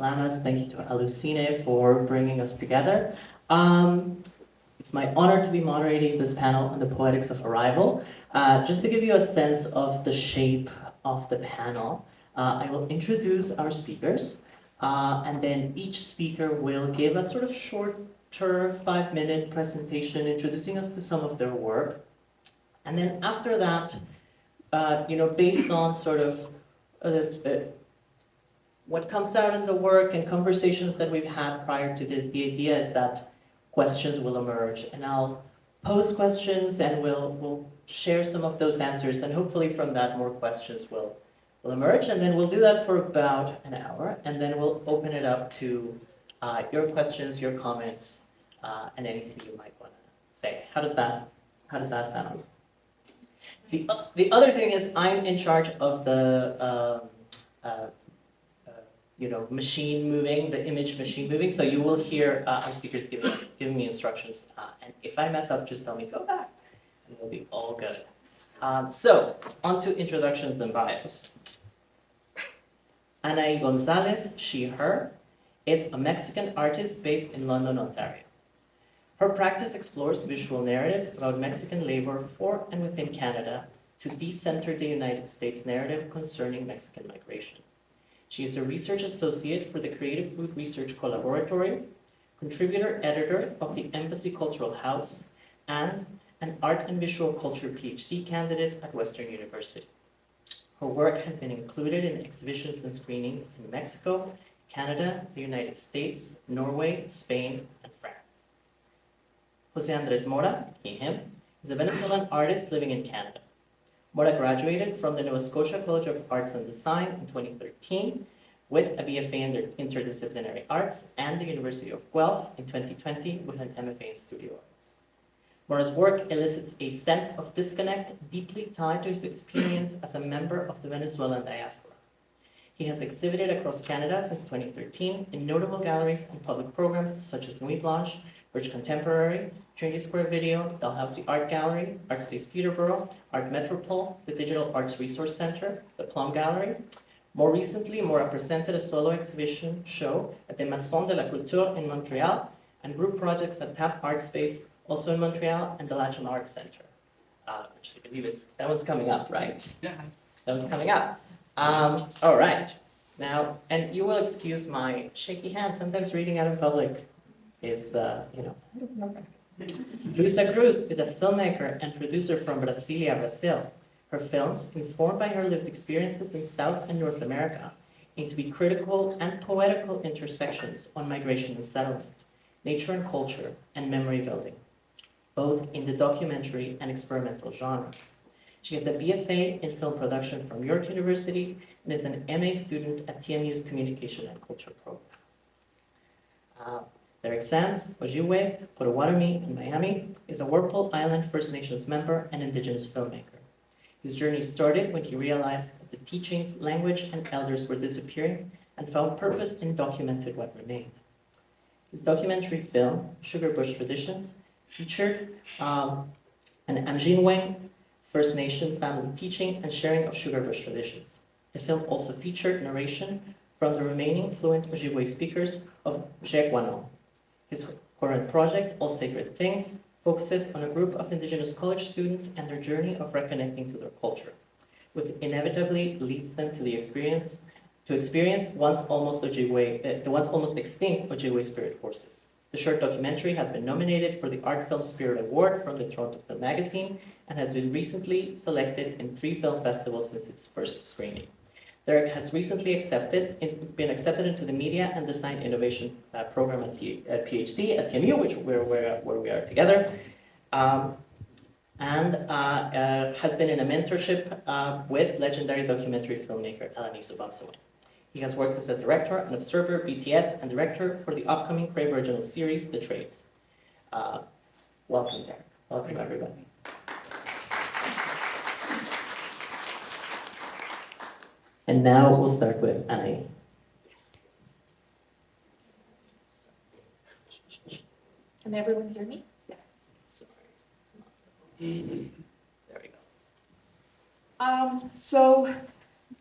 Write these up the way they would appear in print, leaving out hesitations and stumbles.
LAMAS, thank you to aluCine for bringing us together. It's my honor to be moderating this panel on the Poetics of Arrival. Just to give you a sense of the shape of the panel, I will introduce our speakers, and then each speaker will give a sort of shorter 5-minute presentation introducing us to some of their work. And then after that, based on sort of what comes out in the work and conversations that we've had prior to this, the idea is that questions will emerge, and I'll pose questions and we'll share some of those answers, and hopefully from that more questions will emerge, and then we'll do that for about an hour, and then we'll open it up to your questions, your comments, and anything you might want to say. How does that sound? The other thing is I'm in charge of the machine moving, the image machine moving. So you will hear our speakers giving me instructions. And if I mess up, just tell me, go back, and we'll be all good. So, on to introductions and bios. Anaí González, she, her, is a Mexican artist based in London, Ontario. Her practice explores visual narratives about Mexican labor for and within Canada to decenter the United States narrative concerning Mexican migration. She is a research associate for the Creative Food Research Collaboratory, contributor-editor of the Embassy Cultural House, and an Art and Visual Culture PhD candidate at Western University. Her work has been included in exhibitions and screenings in Mexico, Canada, the United States, Norway, Spain, and France. Jose Andres Mora, he, him, is a Venezuelan artist living in Canada. Mora graduated from the Nova Scotia College of Arts and Design in 2013 with a BFA in Interdisciplinary Arts and the University of Guelph in 2020 with an MFA in Studio Arts. Mora's work elicits a sense of disconnect deeply tied to his experience as a member of the Venezuelan diaspora. He has exhibited across Canada since 2013 in notable galleries and public programs such as Nuit Blanche, Bridge Contemporary, Trinity Square Video, Dalhousie Art Gallery, Artspace Peterborough, Art Metropole, the Digital Arts Resource Center, the Plum Gallery. More recently, Mora presented a solo exhibition show at the Maison de la Culture in Montreal and group projects at Tap Art Space, also in Montreal, and the Latin Arts Center, which I believe that one's coming up, right? Yeah. That one's coming up. All right. Now, and you will excuse my shaky hand. Sometimes reading out in public is, Luisa Cruz is a filmmaker and producer from Brasilia, Brazil. Her films, informed by her lived experiences in South and North America, aim to be critical and poetical intersections on migration and settlement, nature and culture, and memory building, both in the documentary and experimental genres. She has a BFA in film production from York University and is an MA student at TMU's Communication and Culture program. Derek Sands, Ojibwe, Potawatomi, and Miami, is a Whirlpool Island First Nations member and Indigenous filmmaker. His journey started when he realized that the teachings, language, and elders were disappearing and found purpose and documented what remained. His documentary film, Sugar Bush Traditions, featured an Amjinweng First Nation family teaching and sharing of sugar bush traditions. The film also featured narration from the remaining fluent Ojibwe speakers of Jekwano. His current project, All Sacred Things, focuses on a group of Indigenous college students and their journey of reconnecting to their culture, which inevitably leads them to experience the once almost extinct Ojibwe spirit forces. The short documentary has been nominated for the Art Film Spirit Award from the Toronto Film Magazine and has been recently selected in 3 film festivals since its first screening. Derek has recently been accepted into the Media and Design Innovation program at PhD at TMU, where we are together, and has been in a mentorship with legendary documentary filmmaker Elaniso Bamsawen. He has worked as a director, an observer, BTS, and director for the upcoming Crave Original series, The Trades. Welcome, Derek. Welcome, everybody. And now we'll start with Anaí. Yes. Can everyone hear me? Yeah. Sorry. There we go. So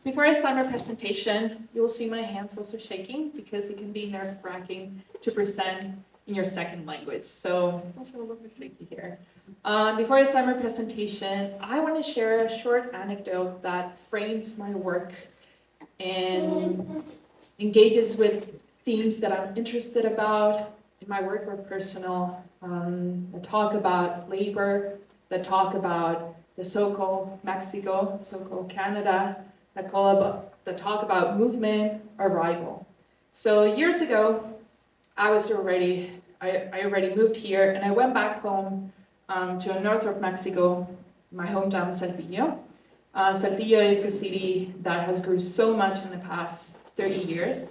Before I start my presentation, you will see my hands also shaking because it can be nerve-wracking to present in your second language. So I feel a little bit shaky here. Before I start my presentation, I want to share a short anecdote that frames my work and engages with themes that I'm interested about in my work or personal. I talk about labor, that talk about the so-called Mexico, so-called Canada, that talk about movement, arrival. So years ago, I already moved here, and I went back home to the north of Mexico, my hometown, Saltillo. Saltillo is a city that has grew so much in the past 30 years,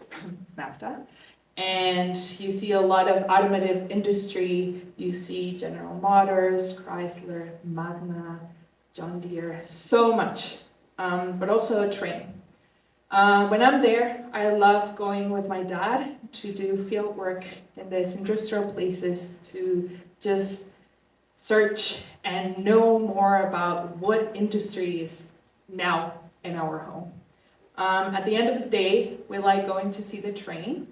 NAFTA. And you see a lot of automotive industry. You see General Motors, Chrysler, Magna, John Deere, so much, but also a train. When I'm there, I love going with my dad to do field work in these industrial places to just search and know more about what industry is now in our home. At the end of the day, we like going to see the train.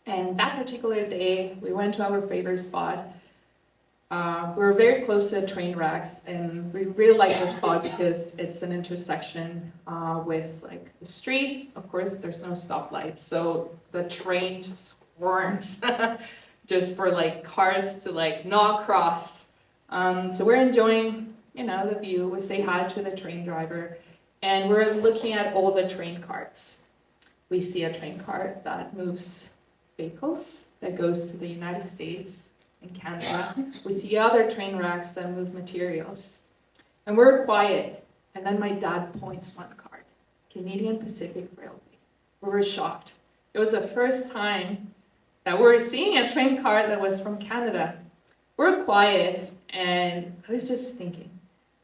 And that particular day, we went to our favorite spot. We were very close to the train racks, and we really like the spot because it's an intersection with like the street. Of course, there's no stoplights, so the train just swarms just for like cars to like not cross. So we're enjoying, the view. We say hi to the train driver, and we're looking at all the train carts. We see a train cart that moves vehicles that goes to the United States and Canada. We see other train racks that move materials. And we're quiet. And then my dad points one cart, Canadian Pacific Railway. We were shocked. It was the first time that we were seeing a train cart that was from Canada. We're quiet, and I was just thinking,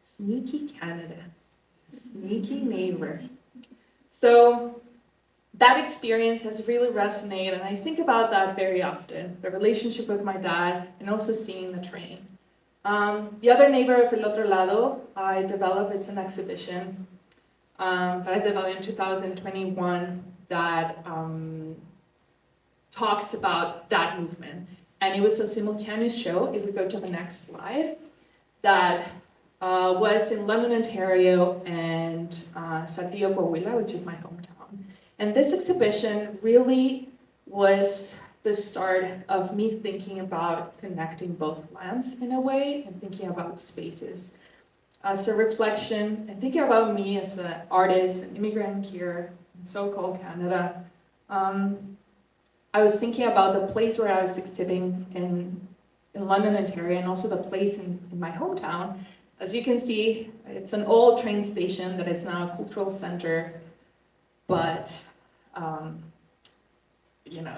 sneaky Canada, sneaky neighbor. So that experience has really resonated, and I think about that very often, the relationship with my dad, and also seeing the train. The other neighbor of El Otro Lado, it's an exhibition that I developed in 2021 that talks about that movement. And it was a simultaneous show, if we go to the next slide, that was in London, Ontario, and Saltillo, Coahuila, which is my hometown. And this exhibition really was the start of me thinking about connecting both lands in a way and thinking about spaces. As a reflection and thinking about me as an artist, an immigrant here in so-called Canada, I was thinking about the place where I was exhibiting in London, Ontario, and also the place in my hometown. As you can see, it's an old train station that is now a cultural center, but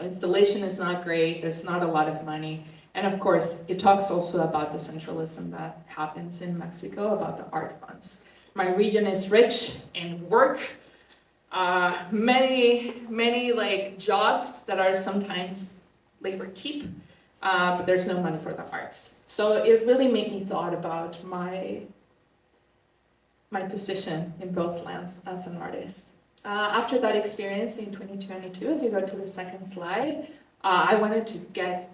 installation is not great, there's not a lot of money. And of course, it talks also about the centralism that happens in Mexico, about the art funds. My region is rich in work, many like jobs that are sometimes labor cheap, but there's no money for the arts. So it really made me thought about my position in both lands as an artist. After that experience in 2022, if you go to the second slide, I wanted to get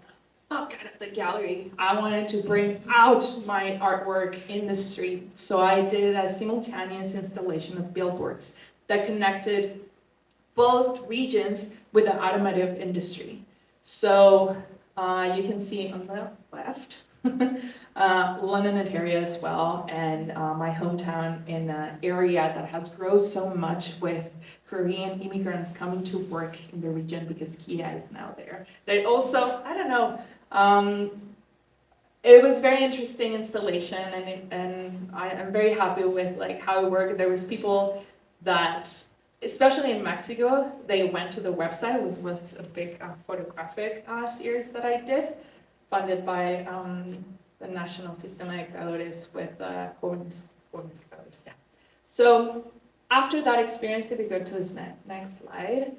out of the gallery. I wanted to bring out my artwork in the street. So I did a simultaneous installation of billboards that connected both regions with the automotive industry. So you can see on the left, London, Ontario as well, and my hometown in an area that has grown so much with Korean immigrants coming to work in the region because Kia is now there. They also, it was very interesting installation, and I'm very happy with like how it worked. There was people that, especially in Mexico, they went to the website. It was a big photographic series that I did, funded by the National Systematic Creadores with Jóvenes Creadores, yeah. So after that experience, if we go to this next slide,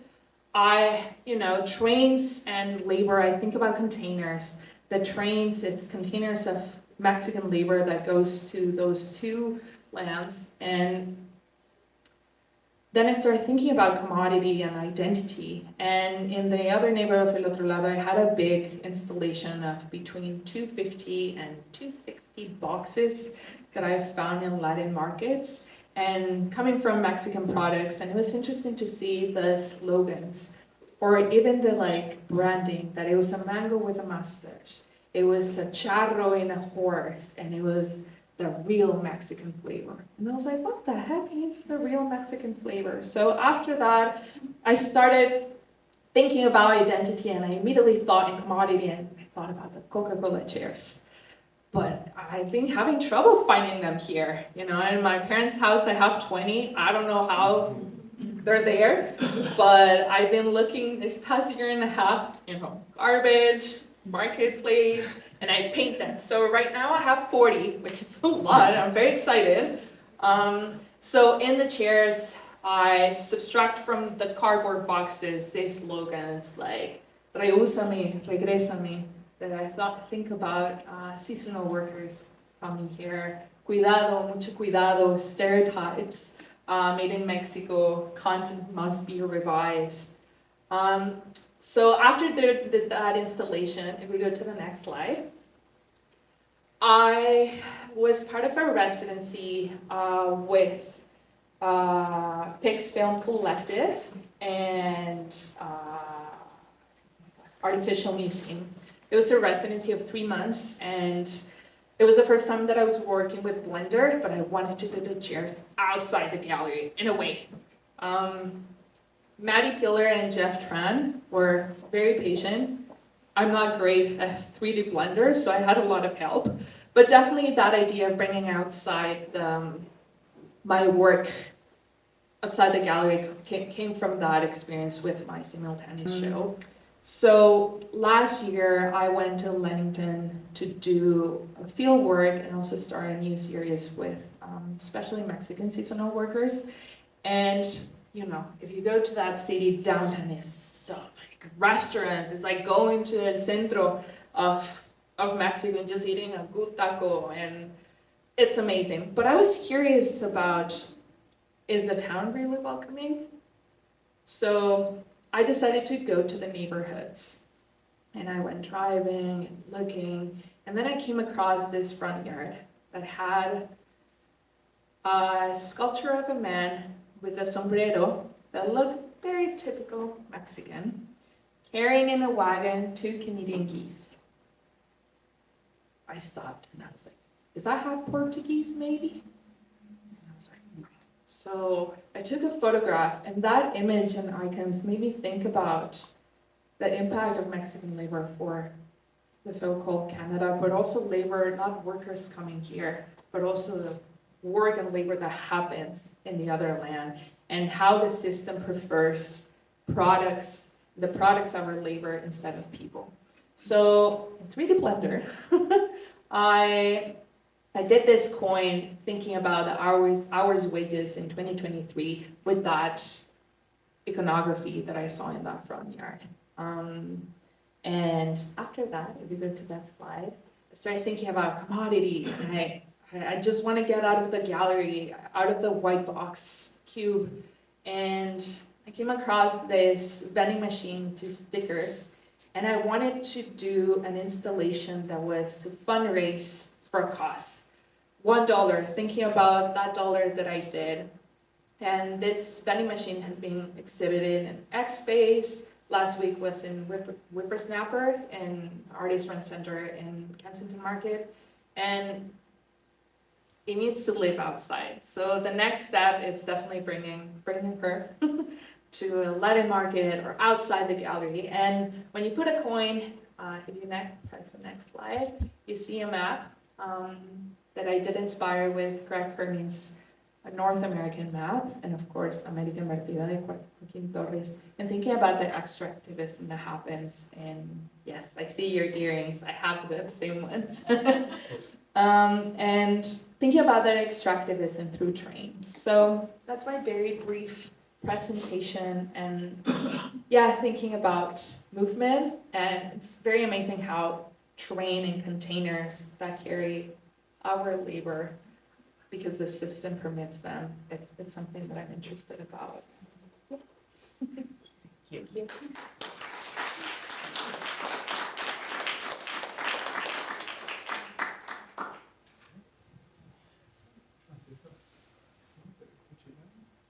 trains and labor, I think about containers. The trains, it's containers of Mexican labor that goes to those two lands. And then I started thinking about commodity and identity. And in the other neighborhood of El Otro Lado, I had a big installation of between 250 and 260 boxes that I found in Latin markets and coming from Mexican products. And it was interesting to see the slogans or even the like branding, that it was a mango with a mustache. It was a charro in a horse, and it was the real Mexican flavor. And I was like, what the heck is the real Mexican flavor? So after that, I started thinking about identity, and I immediately thought in commodity, and I thought about the Coca-Cola chairs. But I've been having trouble finding them here. You know, in my parents' house, I have 20. I don't know how they're there, but I've been looking this past year and a half, you know, garbage, marketplace, and I paint them. So right now I have 40, which is a lot. I'm very excited. So in the chairs, I subtract from the cardboard boxes these slogans like "Reúsame, regrésame," that I think about seasonal workers coming here. Cuidado, mucho cuidado, stereotypes. Made in Mexico, content must be revised. So after that installation, if we go to the next slide, I was part of a residency with Pix Film Collective and Artificial Museum. It was a residency of 3 months, and it was the first time that I was working with Blender, but I wanted to do the chairs outside the gallery, in a way. Maddie Piller and Jeff Tran were very patient. I'm not great at 3D Blender, so I had a lot of help. But definitely that idea of bringing outside my work outside the gallery came from that experience with my simultaneous show. So last year, I went to Leamington to do field work and also start a new series with especially Mexican seasonal workers. And, you know, if you go to that city, downtown is so like restaurants. It's like going to El Centro of Mexico and just eating a good taco, and it's amazing. But I was curious about, is the town really welcoming? So I decided to go to the neighborhoods, and I went driving and looking, and then I came across this front yard that had a sculpture of a man with a sombrero that looked very typical Mexican, carrying in a wagon 2 Canadian geese. I stopped and I was like, is that half Portuguese maybe? And I was like, no. So I took a photograph, and that image and icons made me think about the impact of Mexican labor for the so-called Canada, but also labor, not workers coming here, but also the work and labor that happens in the other land, and how the system prefers products, the products of our labor instead of people. So in 3D Blender, I did this coin thinking about the hours wages in 2023 with that iconography that I saw in that front yard. And after that, if we go to that slide, I started thinking about commodities, and I just want to get out of the gallery, out of the white box cube, and I came across this vending machine to stickers, and I wanted to do an installation that was to fundraise for a cause. $1, thinking about that dollar that I did. And this vending machine has been exhibited in X Space. Last week was in Whippersnapper in Artist Run Center in Kensington Market. And it needs to live outside. So the next step is definitely bringing her to a Latin market or outside the gallery. And when you put a coin, if you press the next slide, you see a map that I did inspire with Greg Kerming's North American map, and of course, América Invertida de Joaquín Torres, and thinking about the extractivism that happens. And yes, I see your earrings. I have the same ones. And thinking about that extractivism through train. So that's my very brief presentation, and yeah, thinking about movement. And it's very amazing how train and containers that carry our labor because the system permits them. It's something that I'm interested about. Thank you. Francisco,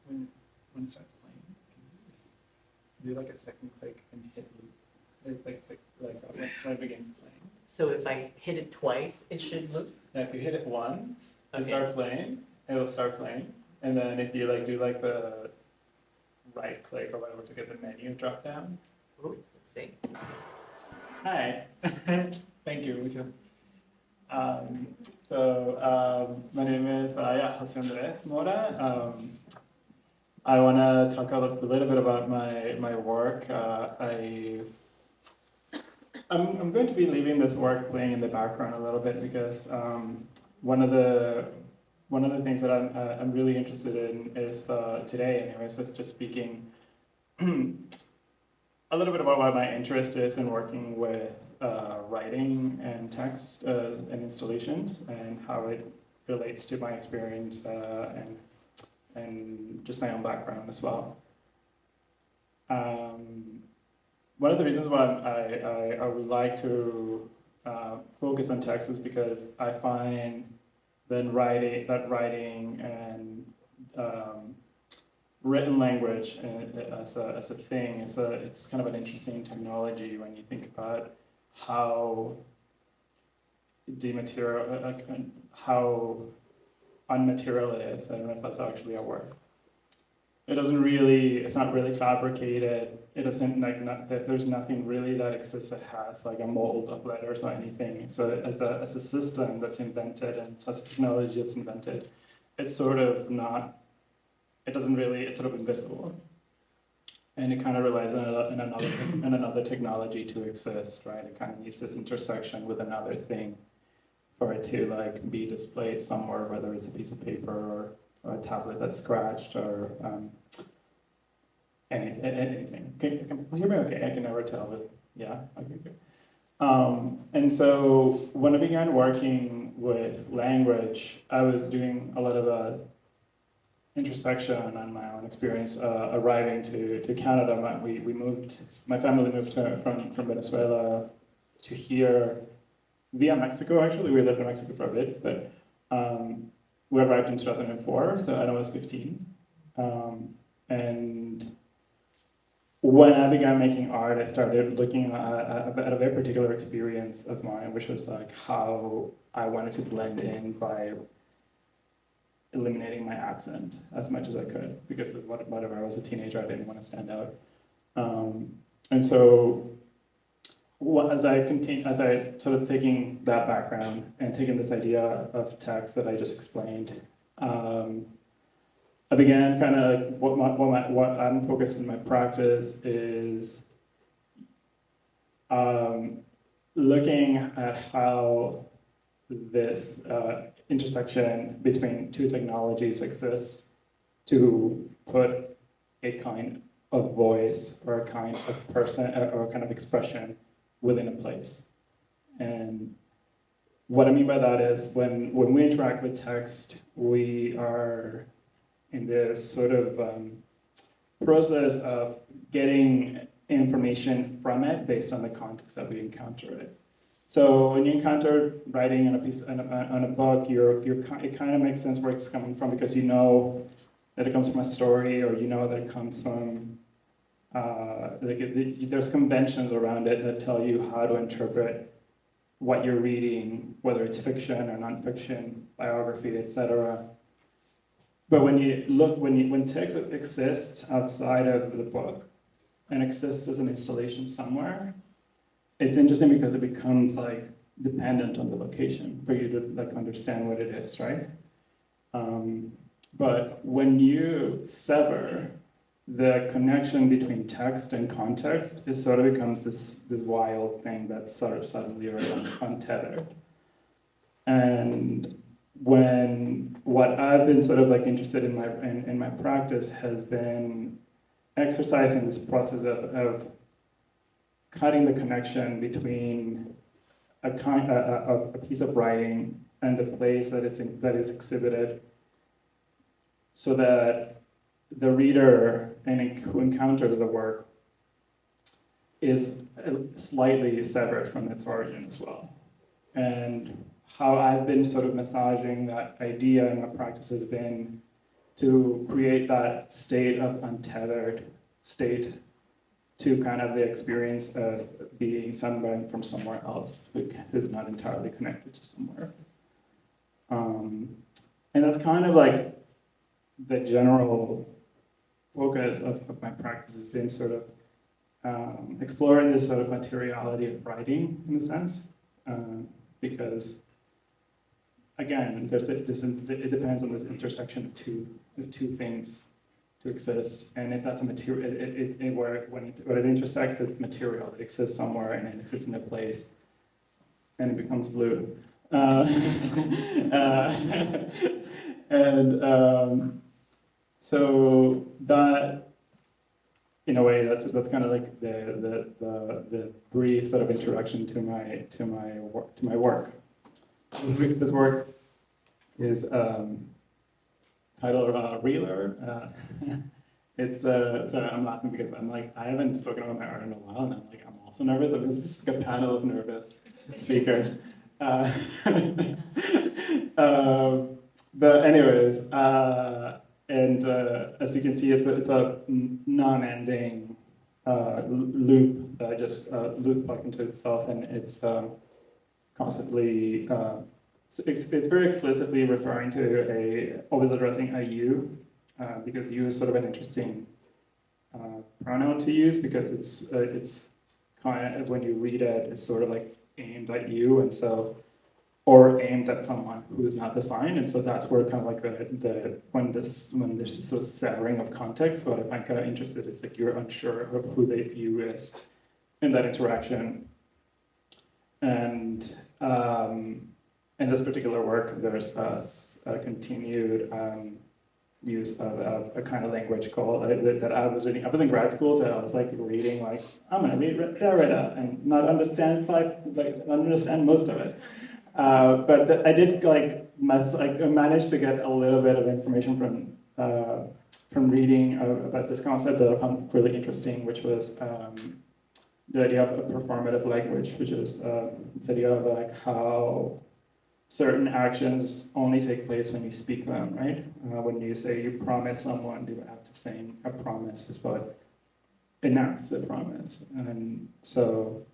when it starts playing, can you do like a second click and hit loop? It's like when it begins playing. So if I hit it twice, it should loop? Now, if you hit it once and Okay. start playing, it'll start playing. And then if you like do like the right click or whatever to get the menu drop down. Ooh, let's see. Hi. Thank you, Mucho. My name is Jose Andres Mora. I want to talk a little bit about my work. I'm going to be leaving this work playing in the background a little bit because one of the things that I'm really interested in is today, anyways, is just speaking a little bit about what my interest is in working with writing and text and installations and how it relates to my experience and just my own background as well. One of the reasons why I would like to focus on text is because I find that writing and written language as a thing, it's kind of an interesting technology when you think about how how unmaterial it is. I don't know if that's actually a word. It's not really fabricated. It doesn't there's nothing really that exists that has like a mold of letters or anything. So as a system that's invented and as a technology that's invented, it's sort of not. It's sort of invisible, and it kind of relies on another technology to exist, right? It kind of needs this intersection with another thing for it to like be displayed somewhere, whether it's a piece of paper or a tablet that's scratched or anything. Can you hear me okay? I can never tell if, yeah, okay, good. And so when I began working with language, I was doing a lot of introspection on my own experience arriving to Canada. My family moved from Venezuela to here via Mexico, actually. We lived in Mexico for a bit, but we arrived in 2004, so I was 15. And when I began making art, I started looking at a very particular experience of mine, which was like how I wanted to blend in by eliminating my accent as much as I could, because of whatever, I was a teenager, I didn't want to stand out. And so as I sort of taking that background and taking this idea of text that I just explained, I began kind of what I'm focused in my practice is looking at how this intersection between two technologies exists to put a kind of voice or a kind of person or a kind of expression within a place. And what I mean by that is when we interact with text, we are in this sort of process of getting information from it based on the context that we encounter it. So when you encounter writing on a book, it kind of makes sense where it's coming from because you know that it comes from a story, or you know that it comes from there's conventions around it that tell you how to interpret what you're reading, whether it's fiction or nonfiction, biography, etc. But when text exists outside of the book and exists as an installation somewhere, it's interesting because it becomes like dependent on the location for you to like understand what it is, right? But when you sever the connection between text and context, it sort of becomes this wild thing that's sort of suddenly untethered. And what I've been sort of like interested in my practice has been exercising this process of cutting the connection between a piece of writing and the place that is exhibited so that the reader who encounters the work is slightly severed from its origin as well. And how I've been sort of massaging that idea in my practice has been to create that state of untethered state to kind of the experience of being someone from somewhere else who is not entirely connected to somewhere. And that's kind of like the general focus of my practice has been sort of exploring this sort of materiality of writing in a sense, because again, it depends on this intersection of two things to exist, and if that's a material, when it intersects, it's material. It exists somewhere and it exists in a place, and it becomes blue. So that, in a way, that's kind of like the brief sort of introduction to my work. This work is titled Reeler. It's so I'm laughing because I'm like, I haven't spoken about my art in a while, and I'm also nervous. This is just like a panel of nervous speakers. But anyways, and as you can see, it's a non-ending loop that just loops back into itself, and it's constantly. It's very explicitly referring to always addressing a you, because you is sort of an interesting pronoun to use, because it's kind of, when you read it, it's sort of like aimed at you, and so, or aimed at someone who is not defined, and so that's where kind of like when there's this sort of severing of context, what I find kind of interested is like you're unsure of who the you is in that interaction, and in this particular work, there's a continued use of a kind of language called that I was reading. I was in grad school, so I was like reading like I'm gonna read Derrida and not understand most of it. But I did manage to get a little bit of information from reading about this concept that I found really interesting, which was the idea of a performative language, which is this idea of like how certain actions only take place when you speak them, right? When you say you promise someone, the act of saying a promise is what enacts the promise. And so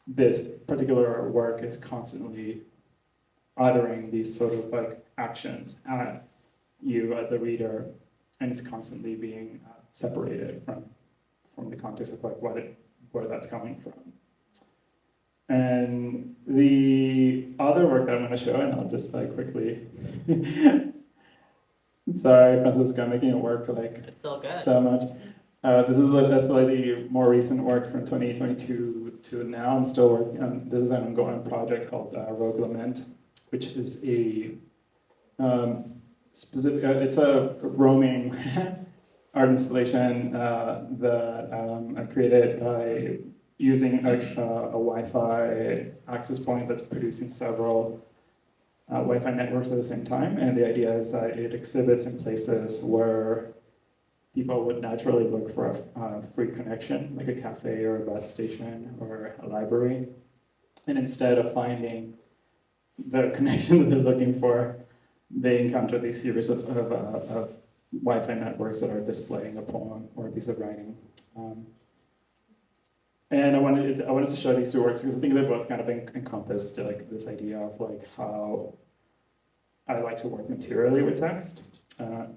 this particular work is constantly uttering these sort of like actions at you, at the reader, and it's constantly being separated from the context of like where that's coming from. And the other work that I'm going to show, and I'll just like quickly, sorry, Francisco, I'm making it work like It's all good. so much. This is a slightly more recent work from 2022 to now. I'm still working on, this is an ongoing project called Rogue Lament, which is a specific, it's a roaming art installation that I created by using a Wi-Fi access point that's producing several Wi-Fi networks at the same time. And the idea is that it exhibits in places where people would naturally look for a free connection, like a cafe or a bus station or a library. And instead of finding the connection that they're looking for, they encounter these series of Wi-Fi networks that are displaying a poem or a piece of writing. And I wanted to show these two works because I think they both kind of encompass like this idea of like how I like to work materially with text.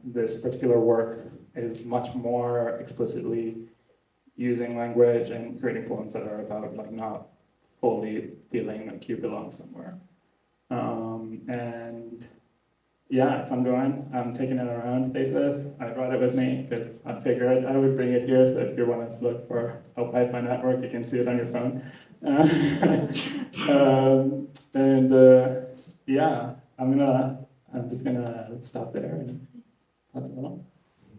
This particular work is much more explicitly using language and creating poems that are about like not fully feeling like you belong somewhere. And yeah, it's ongoing. I'm taking it around places. I brought it with me because I figured I would bring it here, so if you want to look for a Wi-Fi network, you can see it on your phone. Yeah, I'm just gonna stop there and pass it along.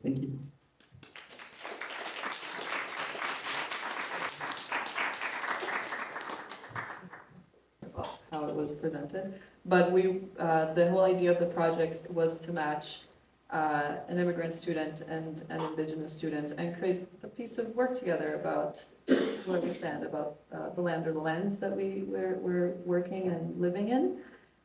Thank you. How it was presented, but the whole idea of the project was to match an immigrant student and an indigenous student, and create a piece of work together about where we stand, about the land or the lens that we're working and living in.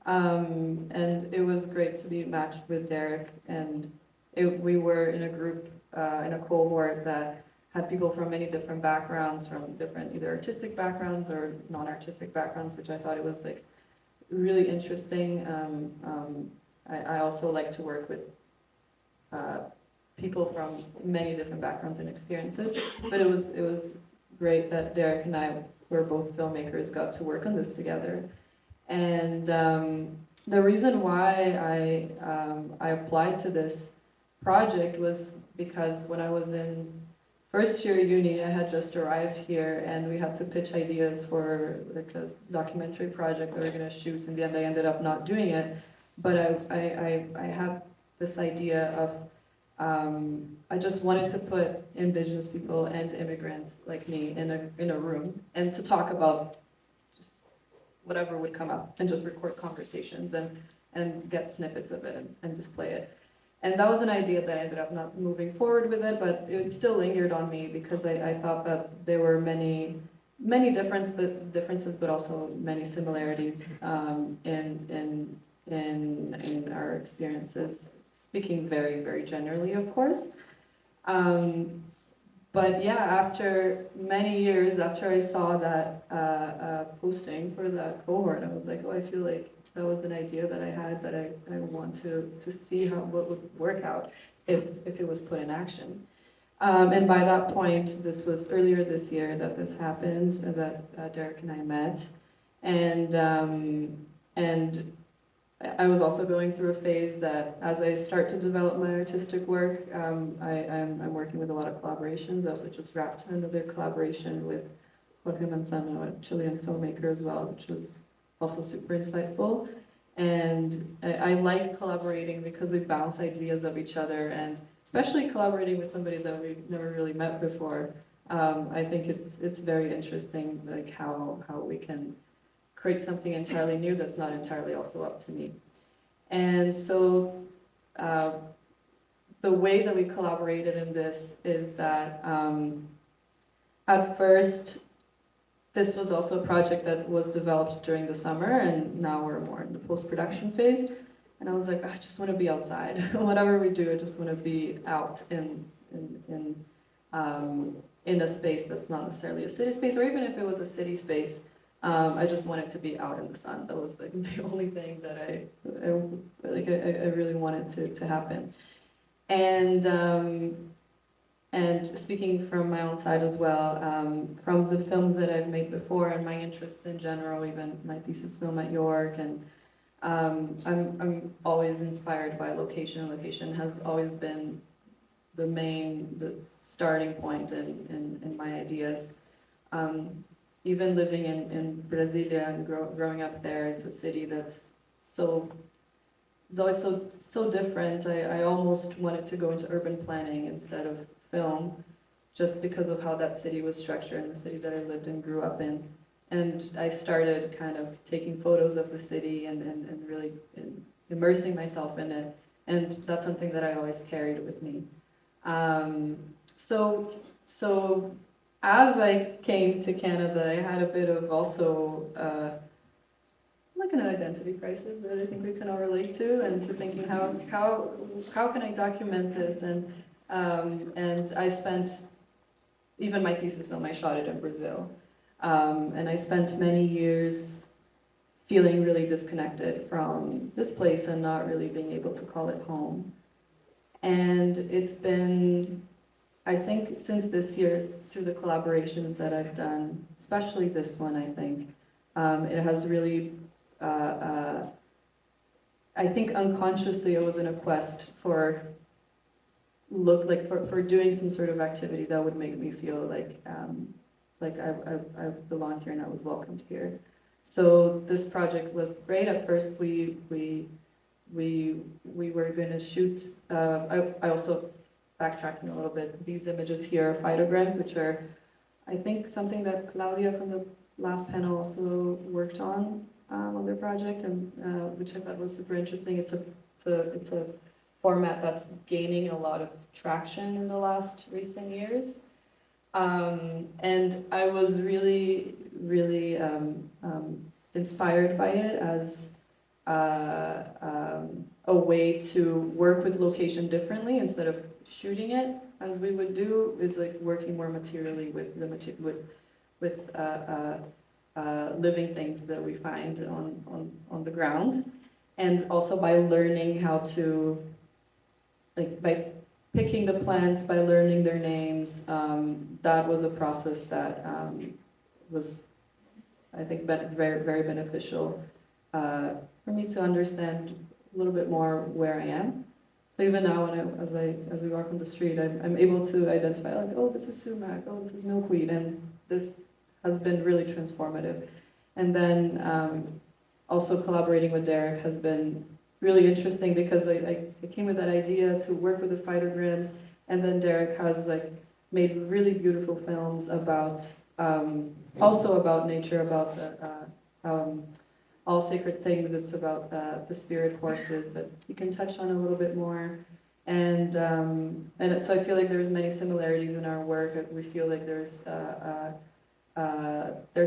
And it was great to be matched with Derek, and we were in a group, in a cohort that had people from many different backgrounds, from different either artistic backgrounds or non-artistic backgrounds, which I thought it was like really interesting. I also like to work with people from many different backgrounds and experiences, but it was great that Derek and I, who are both filmmakers, got to work on this together. And the reason why I applied to this project was because when I was in first year uni, I had just arrived here, and we had to pitch ideas for like a documentary project that we were going to shoot. In the end, I ended up not doing it, but I had this idea of I just wanted to put indigenous people and immigrants like me in a room and to talk about just whatever would come up and just record conversations and get snippets of it and display it. And that was an idea that I ended up not moving forward with it, but it still lingered on me because I thought that there were many differences, but also many similarities in our experiences, speaking very, very generally, of course. But yeah, after many years, after I saw that posting for that cohort, I was like, oh, I feel like that was an idea that I had that I want to see what would work out if it was put in action. And by that point, this was earlier this year that this happened, that Derek and I met. And I was also going through a phase that as I start to develop my artistic work, I'm working with a lot of collaborations. I also just wrapped another collaboration with Jorge Manzano, a Chilean filmmaker as well, which was also super insightful. And I like collaborating because we bounce ideas of each other, and especially collaborating with somebody that we've never really met before. I think it's very interesting, like how we can create something entirely new that's not entirely also up to me. And so the way that we collaborated in this is that at first, this was also a project that was developed during the summer, and now we're more in the post-production phase. And I was like, I just want to be outside. Whatever we do, I just want to be out in a space that's not necessarily a city space, or even if it was a city space, I just wanted to be out in the sun. That was like the only thing that I really wanted to happen. And speaking from my own side as well, from the films that I've made before and my interests in general, even my thesis film at York, and I'm always inspired by location. Location has always been the starting point in my ideas. Even living in Brasilia and growing up there, it's a city that's it's always so different. I almost wanted to go into urban planning instead of film, just because of how that city was structured and the city that I lived and grew up in. And I started kind of taking photos of the city and really immersing myself in it. And that's something that I always carried with me. So as I came to Canada, I had a bit of also like an identity crisis that I think we can all relate to, and to thinking how can I document this, and I spent, even my thesis film, I shot it in Brazil, and I spent many years feeling really disconnected from this place and not really being able to call it home. And it's been, I think, since this year, through the collaborations that I've done, especially this one, I think, it has really, I think unconsciously I was in a quest for doing some sort of activity that would make me feel like I belong here and I was welcomed here. So this project was great. At first we were going to shoot, I also, backtracking a little bit, these images here are phytograms, which are, I think, something that Claudia from the last panel also worked on their project, and which I thought was super interesting. It's a format that's gaining a lot of traction in the last recent years. And I was really, really inspired by it as a way to work with location differently instead of shooting it as we would do, is like working more materially with the living things that we find on the ground, and also by learning how to, like, by picking the plants, by learning their names. That was a process that was, I think, very, very beneficial for me to understand a little bit more where I am. So even now, as we walk on the street, I'm able to identify, like, oh, this is sumac, oh, this is milkweed, and this has been really transformative. And then also collaborating with Derek has been really interesting, because I came with that idea to work with the phytograms, and then Derek has like made really beautiful films about also about nature, about the all sacred things. It's about the spirit horses that you can touch on a little bit more, and so I feel like there's many similarities in our work. We feel like there's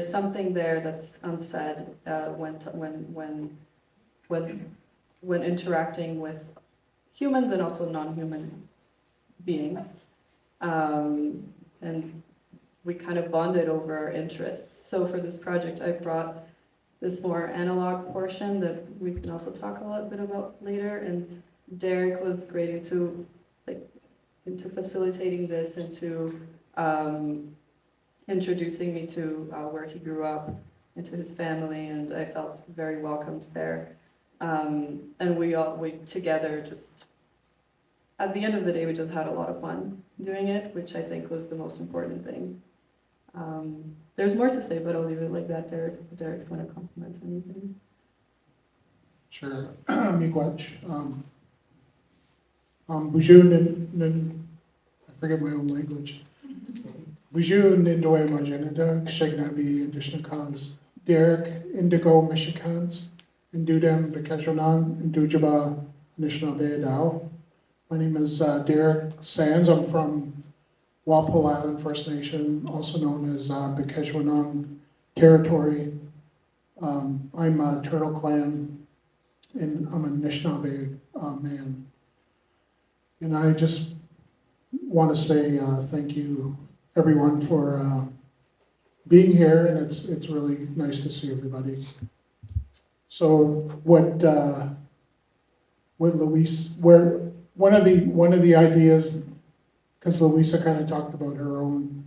something there that's unsaid when interacting with humans and also non-human beings, and we kind of bonded over our interests. So for this project, I brought this more analog portion that we can also talk a little bit about later, and Derek was great into facilitating this, into introducing me to where he grew up, into his family, and I felt very welcomed there. And we together, just at the end of the day, we just had a lot of fun doing it, which I think was the most important thing. There's more to say, but I'll leave it like that. Derek, if you want to compliment anything. Sure. Miigwech. Buju I forget my own language. Buju Nindoe Majanada, Shagnabi Indishnakas, Derek Indigo Michikans, Indudem Bekeshonan, Indujaba Anishinaabe Dao. My name is Derek Sands. I'm from Walpole Island First Nation, also known as Bekeshwanang Territory. I'm a Turtle Clan, and I'm a Anishinaabe man. And I just want to say thank you, everyone, for being here, and it's really nice to see everybody. So what Luis, one of the ideas, because Louisa kind of talked about her own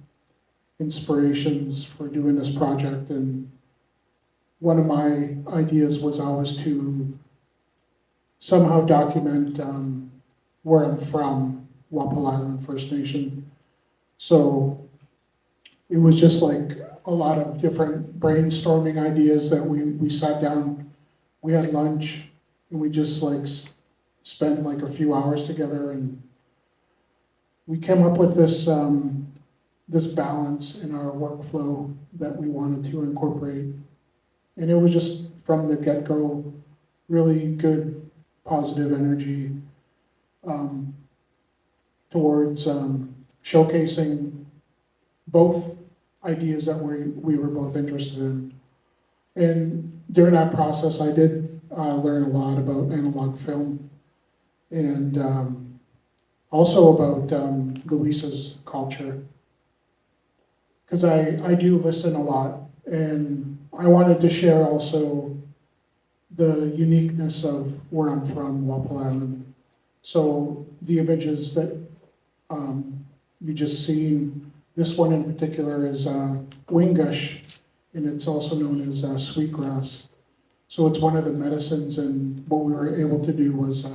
inspirations for doing this project, and one of my ideas was always to somehow document where I'm from, Walpole Island First Nation. So it was just like a lot of different brainstorming ideas that we sat down, we had lunch, and we just like spent like a few hours together, and we came up with this this balance in our workflow that we wanted to incorporate. And it was just from the get-go, really good, positive energy towards showcasing both ideas that we were both interested in. And during that process, I did learn a lot about analog film, and also about Luisa's culture, because I do listen a lot, and I wanted to share also the uniqueness of where I'm from, Walpole Island. So the images that you just seen, this one in particular is wingush, and it's also known as sweetgrass. So it's one of the medicines, and what we were able to do was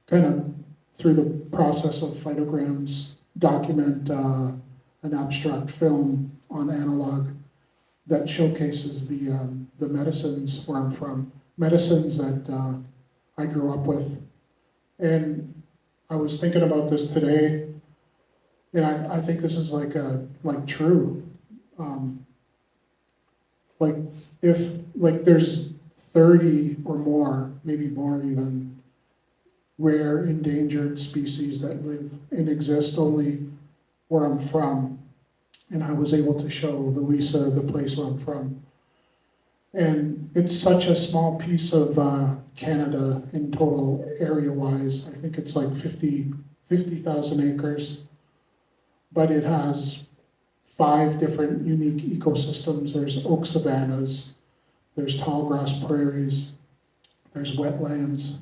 kind of through the process of phytograms, document an abstract film on analog that showcases the medicines where I'm from, medicines that I grew up with. And I was thinking about this today, and I think this is like true. Like if there's 30 or more, maybe more even, rare endangered species that live and exist only where I'm from. And I was able to show Louisa the place where I'm from. And it's such a small piece of Canada in total area-wise. I think it's like 50,000 acres. But it has 5 different unique ecosystems. There's oak savannas, there's tall grass prairies, there's wetlands,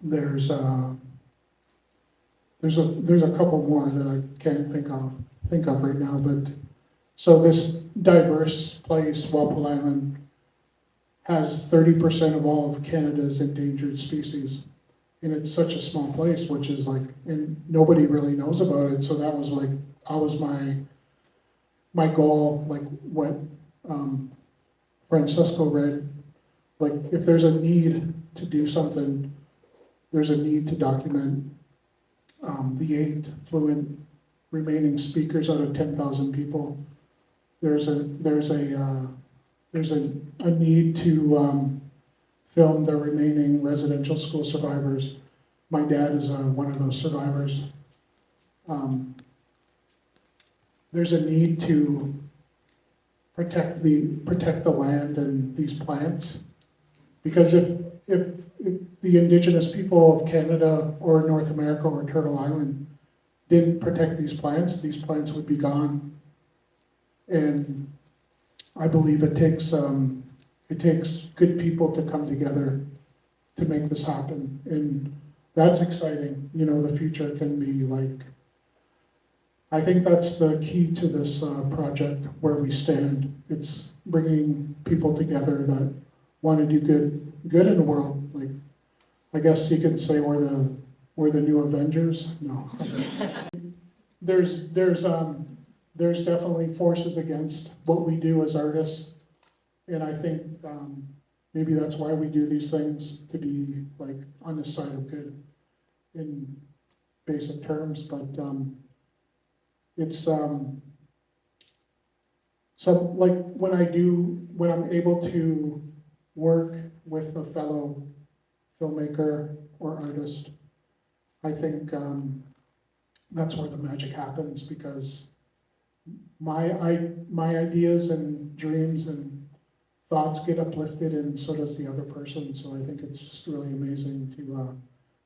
there's a couple more that I can't think of right now. But so this diverse place, Walpole Island, has 30% of all of Canada's endangered species. And it's such a small place, which is like, and nobody really knows about it. So that was like, my goal, like what Francisco read, like if there's a need to do something, there's a need to document the 8 fluent remaining speakers out of 10,000 people. There's a need to film the remaining residential school survivors. My dad is one of those survivors. There's a need to protect the land and these plants, because if the indigenous people of Canada or North America or Turtle Island didn't protect these plants would be gone. And I believe it takes good people to come together to make this happen, and that's exciting. You know, the future can be like, I think that's the key to this project, where we stand. It's bringing people together that want to do good in the world. Like, I guess you could say we're the new Avengers. No, there's definitely forces against what we do as artists, and I think maybe that's why we do these things, to be like on the side of good in basic terms. But it's so like when I'm able to work with a fellow filmmaker or artist, I think that's where the magic happens, because my ideas and dreams and thoughts get uplifted, and so does the other person. So I think it's just really amazing to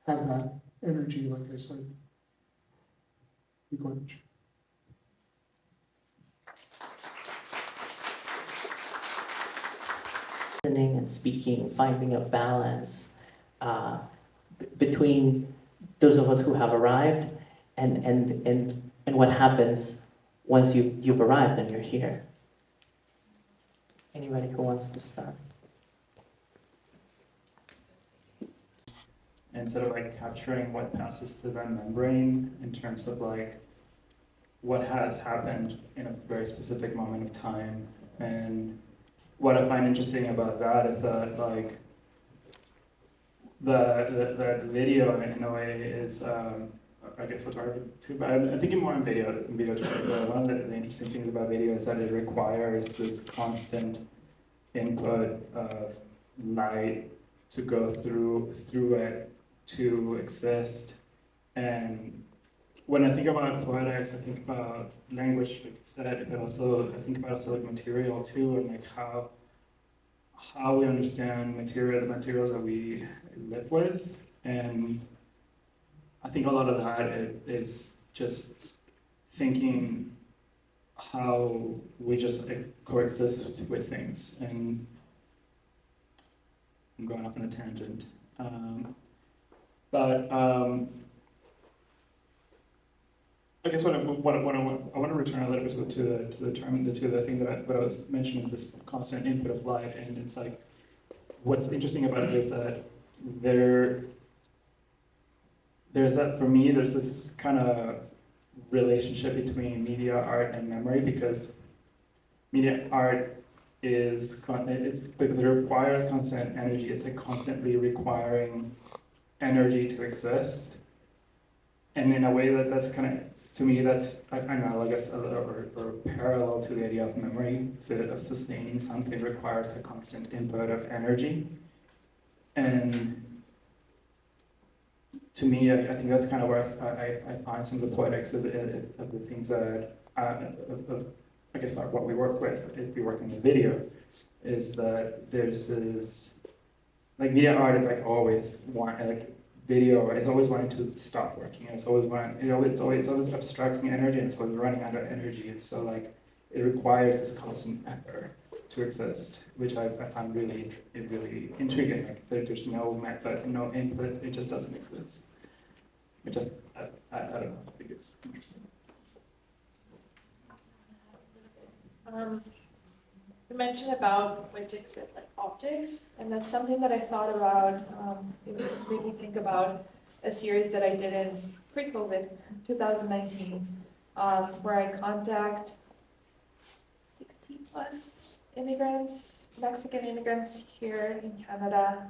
have that energy, like I said. Listening and speaking, finding a balance between those of us who have arrived and what happens once you've arrived and you're here. Anybody who wants to start? And sort of like capturing what passes through the membrane in terms of like what has happened in a very specific moment of time. And what I find interesting about that is that like the video in a way is I guess photography too, but I'm thinking more in video terms. One of the interesting things about video is that it requires this constant input of light to go through it to exist. And when I think about poetics, I think about language, like you said, but also I think about also like material too, and like how we understand the materials that we live with. And I think a lot of that is just thinking how we just coexist with things. And I'm going off on a tangent. I guess I want to return a little bit to the thing that I was mentioning, this constant input of light. And it's like, what's interesting about it is that there's that, for me, there's this kind of relationship between media, art, and memory, because media art it's because it requires constant energy. It's like constantly requiring energy to exist. And in a way that's kind of, to me, that's, I don't know, I guess, or parallel to the idea of memory, of sustaining something requires a constant input of energy. And to me, I think that's kind of where I find some of the poetics of the things that, I guess what we work with, if we work in the video, is that there's this, like media art is like always like video is always wanting to stop working, and it's always abstracting energy, and it's always running out of energy, and so like it requires this constant effort to exist, which I find really intriguing. Like there's no method, no input, it just doesn't exist. Which I don't know, I think it's interesting. You mentioned about poetics with like objects, and that's something that I thought about. It made me think about a series that I did in pre-COVID, 2019, where I contact 60 plus immigrants, Mexican immigrants here in Canada,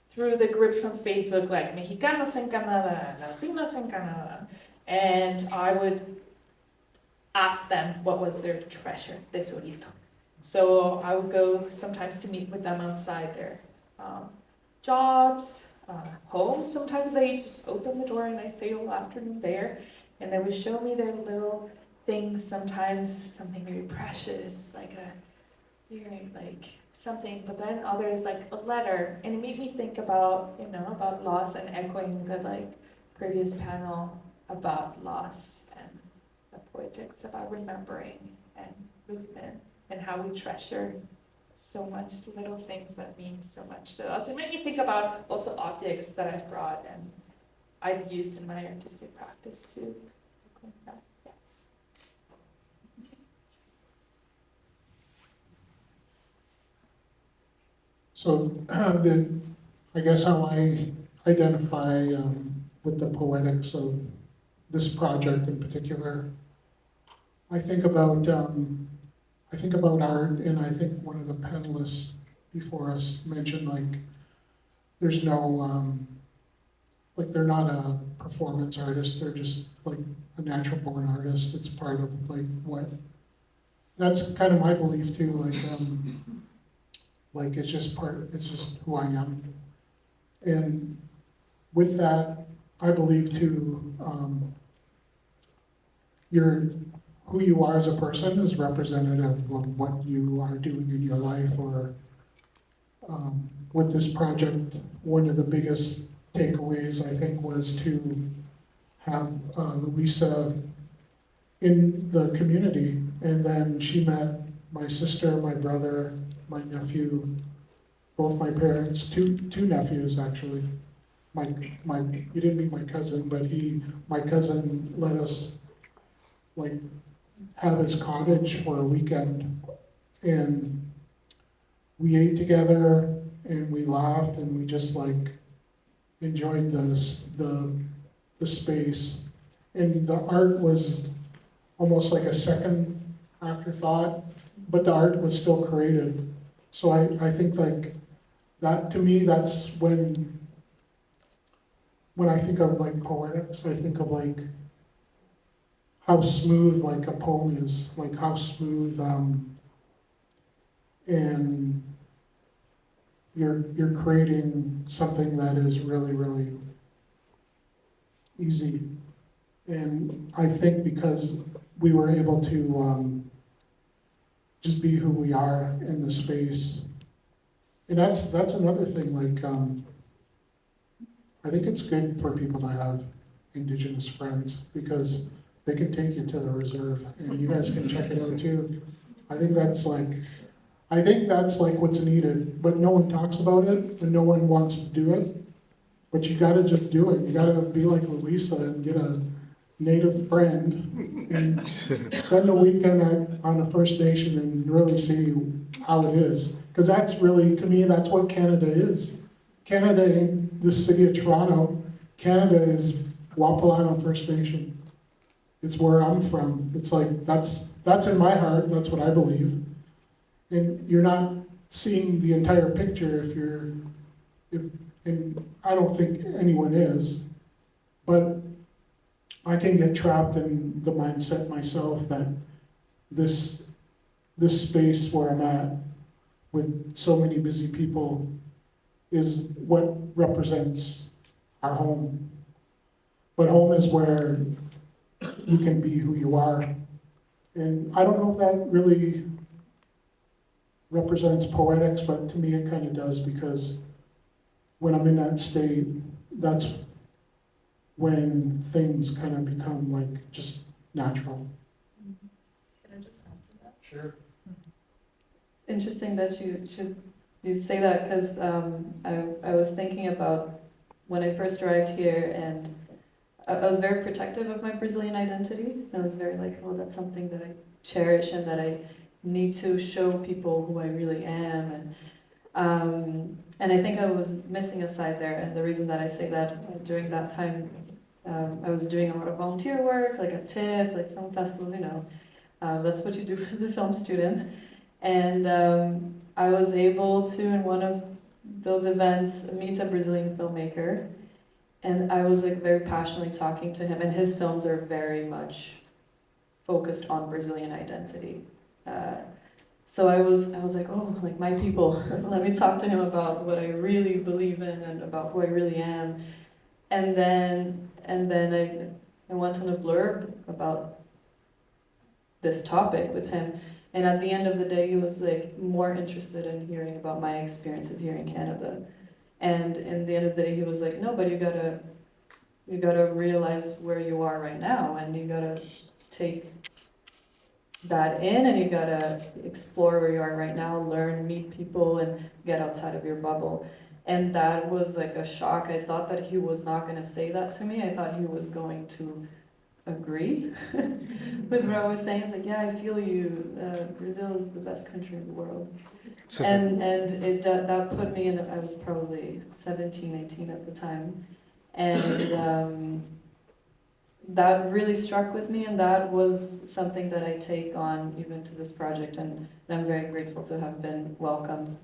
through the groups on Facebook, like Mexicanos en Canadá, Latinos en Canadá, and I would ask them what was their treasure, tesorito. So I would go sometimes to meet with them outside their jobs, homes. Sometimes they just open the door and I stay all afternoon there, and they would show me their little things, sometimes something very precious, like a earring, like something, but then others like a letter, and it made me think about, about loss, and echoing the like previous panel about loss and the poetics about remembering and movement and how we treasure so much the little things that mean so much to us. It made me think about also objects that I've brought and I've used in my artistic practice too. So I guess how I identify with the poetics of this project in particular, I think about art, and I think one of the panelists before us mentioned like there's no like they're not a performance artist, they're just like a natural born artist. It's part of like what, that's kind of my belief too, like it's just who I am. And with that, I believe too, who you are as a person is representative of what you are doing in your life. Or with this project, one of the biggest takeaways I think was to have Luisa in the community, and then she met my sister, my brother, my nephew, both my parents, two nephews actually. You didn't meet my cousin, but my cousin let us like have his cottage for a weekend, and we ate together and we laughed and we just like enjoyed the space. And the art was almost like a second afterthought, but the art was still created. So I think like that, to me, that's when I think of like poetics, I think of like how smooth like a poem is, like how smooth, and you're creating something that is really, really easy. And I think because we were able to just be who we are in the space. And that's another thing, like, I think it's good for people to have Indigenous friends because they can take you to the reserve and you guys can check it out too. I think that's like what's needed, but no one talks about it and no one wants to do it. But you gotta just do it. You gotta be like Luisa and get a native friend and spend a weekend on a First Nation and really see how it is. Because that's really, to me, that's what Canada is. Canada ain't the city of Toronto. Canada is Wapalano First Nation. It's where I'm from. It's like, that's in my heart, that's what I believe. And you're not seeing the entire picture and I don't think anyone is, but I can get trapped in the mindset myself that this space where I'm at with so many busy people is what represents our home. But home is where you can be who you are. And I don't know if that really represents poetics, but to me it kind of does, because when I'm in that state, that's when things kind of become like just natural. Can I just add to that? Sure. Interesting that you say that, because I was thinking about when I first arrived here, and I was very protective of my Brazilian identity. I was very like, oh, that's something that I cherish and that I need to show people who I really am. And I think I was missing a side there. And the reason that I say that, during that time, I was doing a lot of volunteer work, like at TIFF, like film festivals, you know. That's what you do as a film student. And I was able to, in one of those events, meet a Brazilian filmmaker. And I was like very passionately talking to him, and his films are very much focused on Brazilian identity. So I was like, oh, like my people, let me talk to him about what I really believe in and about who I really am. And then I went on a blurb about this topic with him. And at the end of the day, he was like more interested in hearing about my experiences here in Canada. And in the end of the day, he was like, no, but you gotta realize where you are right now, and you gotta take that in, and you gotta explore where you are right now, learn, meet people, and get outside of your bubble. And that was like a shock. I thought that he was not gonna say that to me. I thought he was going to agree with what I was saying. It's like, yeah, I feel you. Brazil is the best country in the world. And it that put me in, I was probably 17, 18 at the time. And that really struck with me, and that was something that I take on even to this project. And I'm very grateful to have been welcomed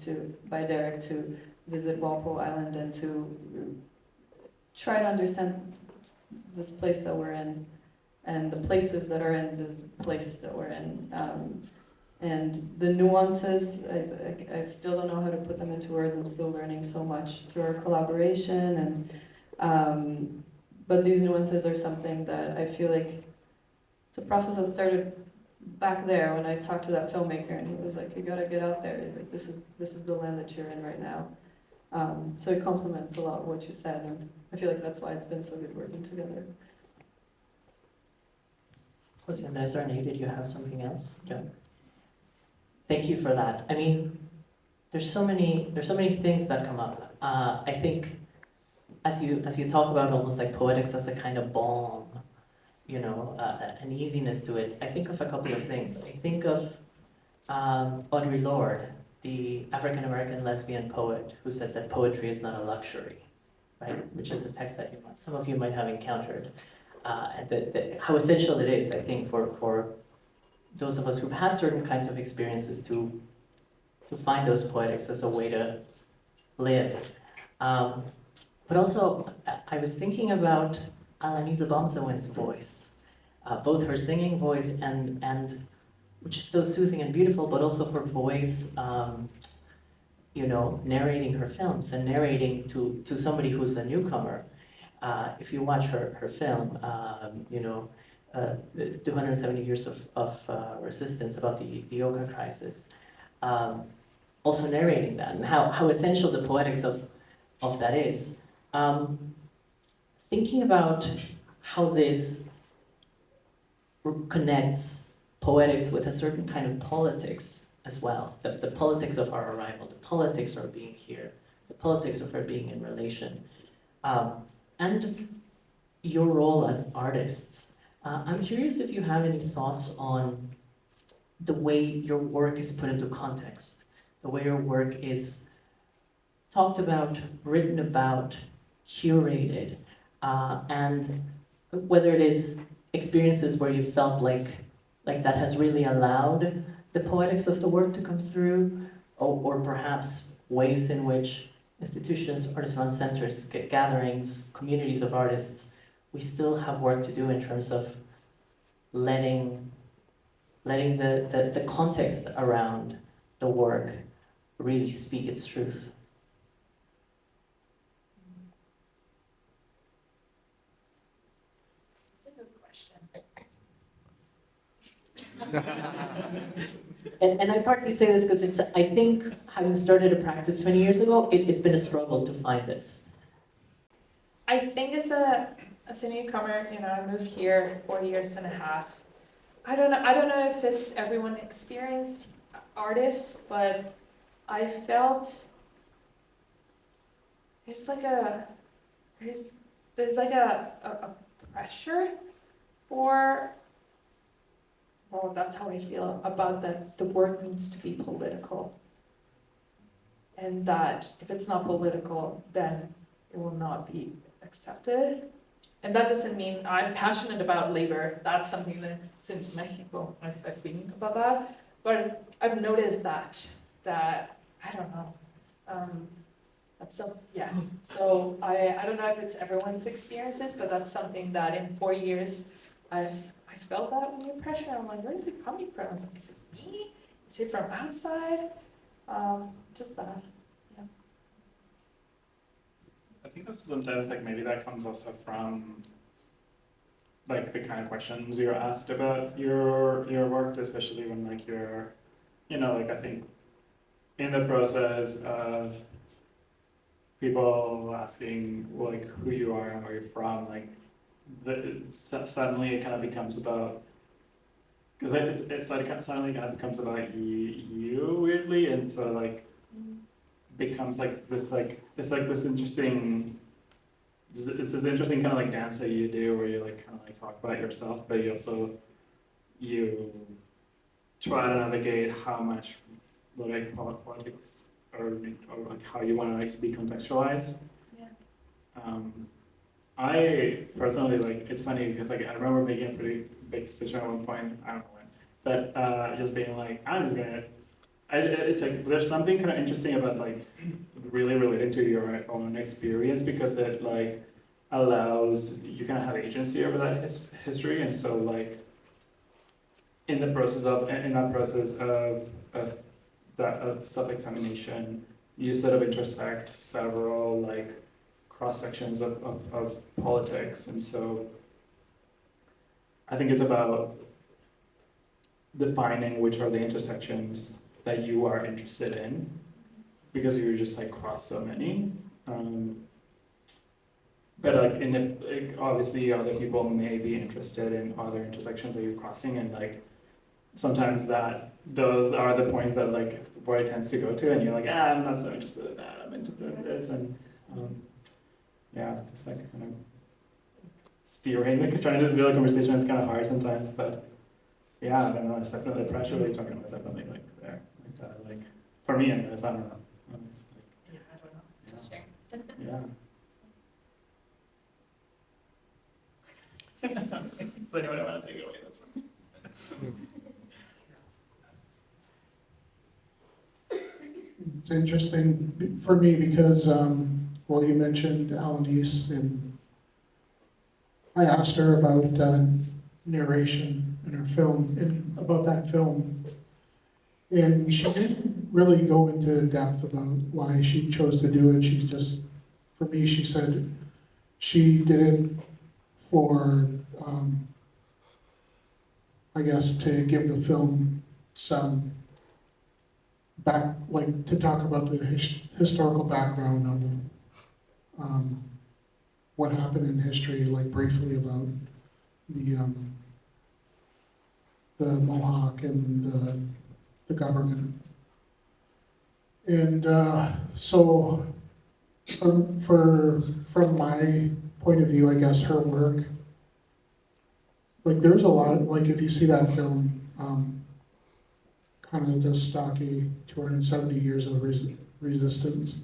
by Derek to visit Walpole Island and to try to understand this place that we're in, and the places that are in the place that we're in. And the nuances, I still don't know how to put them into words. I'm still learning so much through our collaboration. But these nuances are something that I feel like it's a process that started back there when I talked to that filmmaker, and he was like, you gotta get out there. Like, this is the land that you're in right now. So it complements a lot of what you said, and I feel like that's why it's been so good working together. Jose Andres or Nate, did you have something else? Yeah. Thank you for that. I mean, there's so many things that come up. I think as you talk about almost like poetics as a kind of balm, you know, an easiness to it, I think of a couple of things. I think of Audre Lorde, the African-American lesbian poet, who said that poetry is not a luxury, right? Which is a text that some of you might have encountered. And how essential it is, I think, for those of us who've had certain kinds of experiences to find those poetics as a way to live. But also, I was thinking about Alanis Obomsawin's voice, both her singing voice and which is so soothing and beautiful, but also her voice, you know, narrating her films and narrating to somebody who's a newcomer. If you watch her film, you know, 270 Years of Resistance, about the Oka crisis, also narrating that and how essential the poetics of that is. Thinking about how this connects poetics with a certain kind of politics as well, the politics of our arrival, the politics of being here, the politics of our being in relation, and your role as artists. I'm curious if you have any thoughts on the way your work is put into context, the way your work is talked about, written about, curated, and whether it is experiences where you felt like that has really allowed the poetics of the work to come through, or perhaps ways in which institutions, artisan centers, gatherings, communities of artists, we still have work to do in terms of letting the context around the work really speak its truth. And I partly say this because I think having started a practice 20 years ago, it's been a struggle to find this. I think as a newcomer, you know, I moved here 4.5 years. I don't know if it's everyone experienced artists, but I felt there's like a pressure for, well, that's how I feel about that the work needs to be political. And that if it's not political, then it will not be accepted. And that doesn't mean I'm passionate about labor. That's something that since Mexico I've been about that. But I've noticed that I don't know. That's so yeah. So I don't know if it's everyone's experiences, but that's something that in 4 years I felt that weird pressure. I'm like, where is it coming from? I was like, is it me? Is it from outside? Just that. I think this is sometimes like maybe that comes also from like the kind of questions you're asked about your work, especially when like you're, you know, like I think in the process of people asking like who you are and where you're from, like suddenly it kind of becomes about, because it's like suddenly kind of becomes about you weirdly, and so like becomes like this like it's like this interesting, it's this interesting kind of like dance that you do where you like kind of like talk about yourself, but you try to navigate how much like politics or like how you want to like be contextualized. Yeah. I personally like, it's funny because like I remember making a pretty big decision at one point, I don't know when, but just being like, I'm just gonna, it's like there's something kind of interesting about like really relating to your own experience, because it like allows you kind of have agency over that history, and so like in that process of self-examination, you sort of intersect several like cross sections of politics, and so I think it's about defining which are the intersections that you are interested in, because you just like cross so many. But like obviously other people may be interested in other intersections that you're crossing, and like sometimes those are the points that like where it tends to go to, and you're like, I'm not so interested in that, I'm interested in this, and yeah, just like kind of steering, like trying to steer the conversation is kind of hard sometimes, but yeah, I don't know, it's definitely pressure that you're talking about, definitely like there, like for me anyways, I don't know. It's like, Yeah, I don't know. Just yeah. sharing. Yeah. So anyone want to take it away, that's fine. It's interesting for me because, well, you mentioned aluCine, and I asked her about narration in her film, and about that film, and she didn't really go into depth about why she chose to do it. She's just, for me, she said she did it for, I guess, to give the film some back, like to talk about the historical background of what happened in history, like briefly about the Mohawk and the government. And so from my point of view, I guess her work, like there's a lot of, like if you see that film, kind of the stocky 270 years of resistance.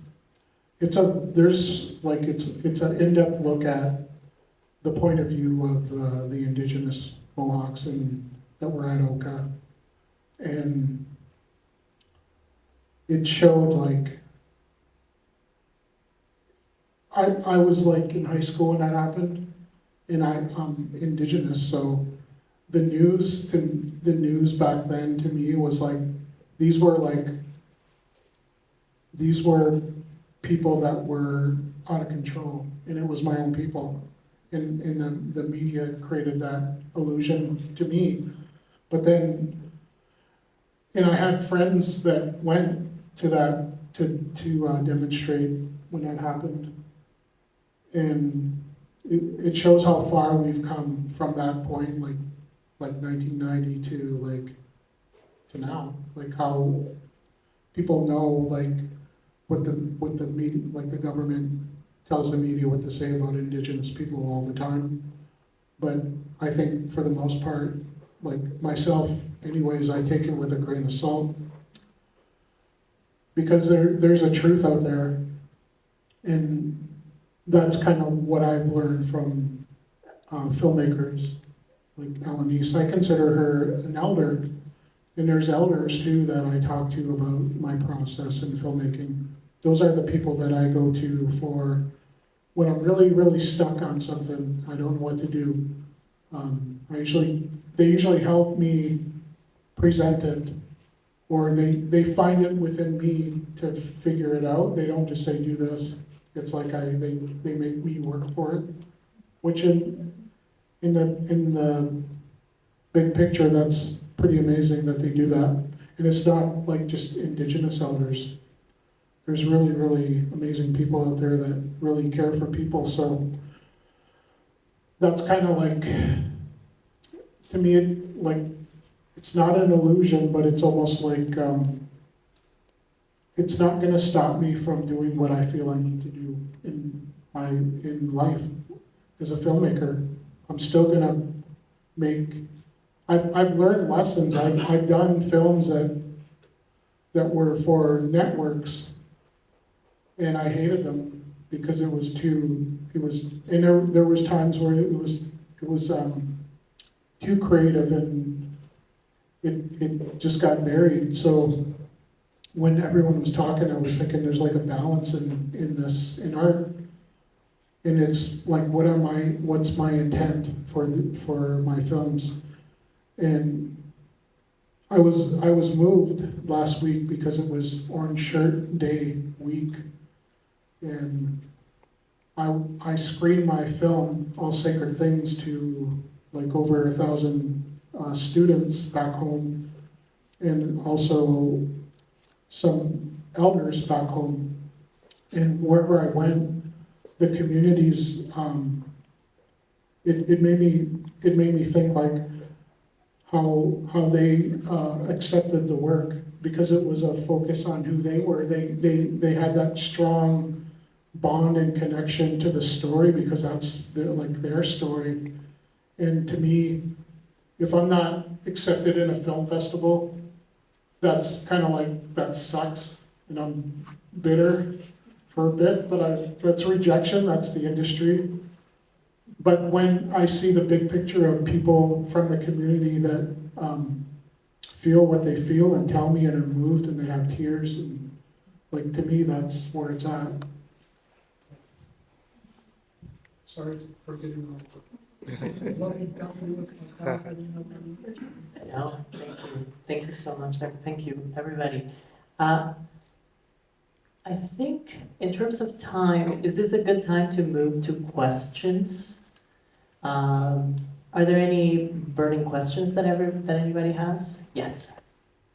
It's an in-depth look at the point of view of the indigenous Mohawks that were at Oka, and it showed like I was like in high school when that happened, and I'm indigenous, so the news back then to me was like these were people that were out of control, and it was my own people, and the media created that illusion to me. But then, and I had friends that went to that, to demonstrate when that happened. And it shows how far we've come from that point, like 1990 to now, like how people know like what the media, like the government tells the media what to say about Indigenous people all the time. But I think for the most part, like myself, anyways, I take it with a grain of salt because there's a truth out there, and that's kind of what I've learned from filmmakers like LAMAS. I consider her an elder, and there's elders too that I talk to about my process in filmmaking. Those are the people that I go to for when I'm really, really stuck on something, I don't know what to do. They usually help me present it, or they find it within me to figure it out. They don't just say do this. It's like they make me work for it, which in the big picture, that's pretty amazing that they do that. And it's not like just Indigenous elders. There's really, really amazing people out there that really care for people. So that's kind of like, to me, it's not an illusion, but it's almost like it's not going to stop me from doing what I feel I need to do in life as a filmmaker. I'm still going to make. I've learned lessons. I've done films that were for networks, and I hated them because it was and there was times where it was too creative, and it just got buried. So when everyone was talking, I was thinking there's like a balance in art, and it's like what's my intent for my films. And I was moved last week because it was Orange Shirt Day week, and I screened my film All Sacred Things to like over 1,000 students back home, and also some elders back home. And wherever I went, the communities, it made me think like how they accepted the work, because it was a focus on who they were. They had that strong bond and connection to the story because that's their story. And to me, if I'm not accepted in a film festival, that's kind of like, that sucks, and I'm bitter for a bit, but that's rejection, that's the industry. But when I see the big picture of people from the community that feel what they feel and tell me and are moved and they have tears, and like, to me, that's where it's at. Sorry for getting off. No, thank you. Thank you so much. Thank you, everybody. I think in terms of time, is this a good time to move to questions? Are there any burning questions that anybody has? Yes.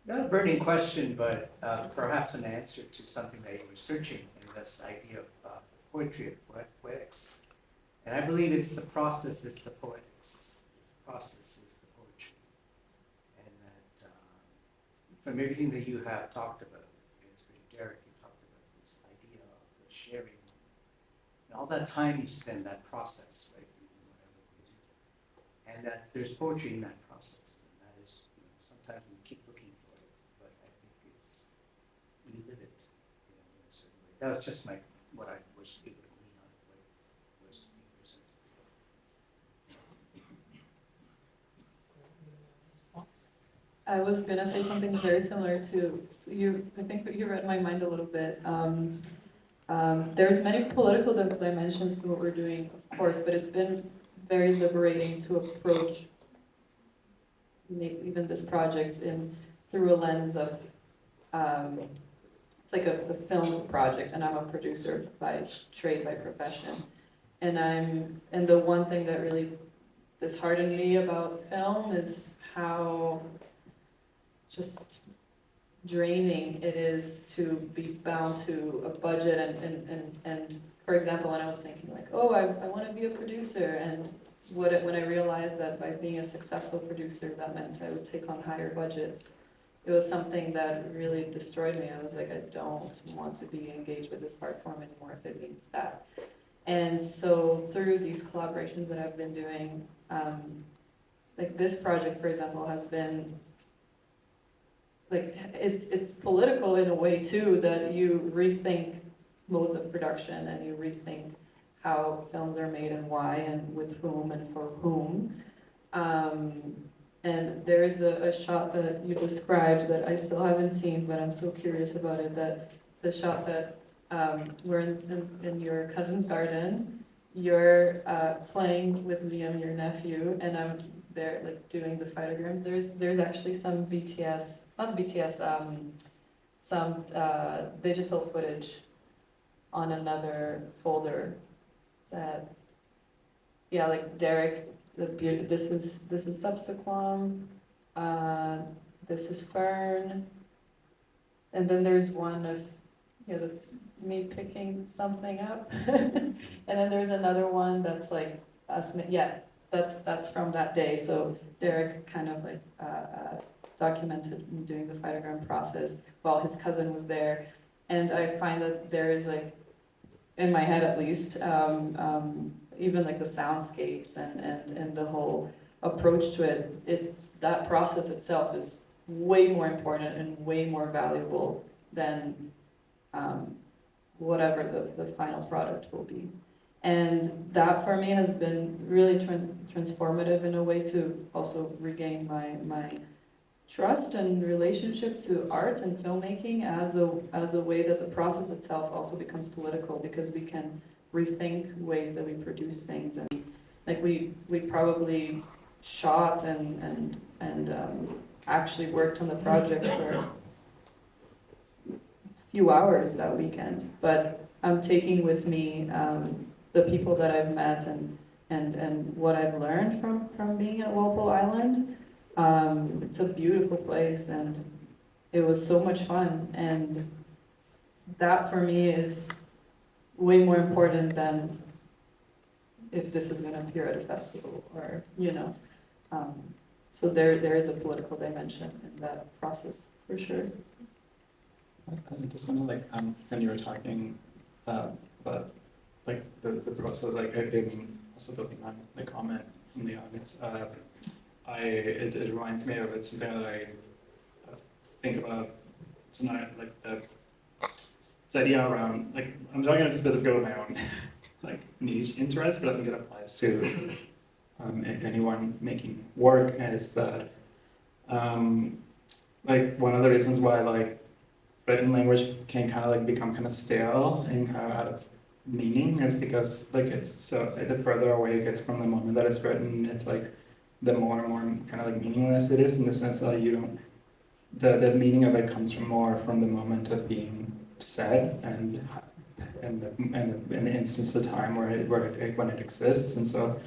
Not a burning question, but perhaps an answer to something that you're researching in this idea of poetry and poetics. And I believe it's the process, it's the poetics. The process is the poetry. And that from everything that you have talked about, Derek, you talked about this idea of the sharing, and all that time you spend, that process, right? Whatever we do. And that there's poetry in that process. And that is, sometimes we keep looking for it, but I think we live it, in a certain way. That was just what I was able to glean on what was being presented. I was gonna say something very similar to you. I think you read my mind a little bit. There's many political dimensions to what we're doing, of course, but it's been very liberating to approach even this project through a lens of it's like a film project, and I'm a producer by trade, by profession, and the one thing that disheartened me about film is how just draining it is to be bound to a budget and for example, when I was thinking like, oh, I want to be a producer, and when I realized that by being a successful producer, that meant I would take on higher budgets, it was something that really destroyed me. I was like, I don't want to be engaged with this art form anymore if it means that. And so through these collaborations that I've been doing, like this project, for example, has been like, it's political in a way too, that you rethink modes of production and you rethink how films are made and why and with whom and for whom. And there is a shot that you described that I still haven't seen, but I'm so curious about it, that it's a shot that we're in your cousin's garden. You're playing with Liam, your nephew, and I'm there like doing the phytograms. There's actually some some digital footage on another folder that, yeah, like Derek, this is Subsequam, this is Fern, and then there's one of, yeah, that's me picking something up, and then there's another one that's like us, yeah, that's from that day. So Derek kind of like documented me doing the phytogram process while his cousin was there, and I find that there is like, in my head at least, even like the soundscapes and the whole approach to it, that process itself is way more important and way more valuable than whatever the final product will be. And that for me has been really transformative in a way to also regain my trust and relationship to art and filmmaking as a way that the process itself also becomes political, because we can rethink ways that we produce things. And like we probably shot and actually worked on the project for a few hours that weekend, but I'm taking with me the people that I've met and what I've learned from being at Walpole Island. It's a beautiful place and it was so much fun, and that for me is way more important than if this is going to appear at a festival or, you know. So there is a political dimension in that process for sure. I just want to like, when you were talking about like the process, like I'm also building on the comment from the audience. It reminds me of it's something that I think about tonight, like this idea around, like, I'm talking specifically about my own like niche interest, but I think it applies to anyone making work, is that like one of the reasons why like written language can kind of like become kind of stale and kind of out of meaning is because like it's so, the further away it gets from the moment that it's written, it's like the more and more kind of like meaningless it is, in the sense that you don't, the meaning of it comes from more from the moment of being said and the instance of time when it exists. And so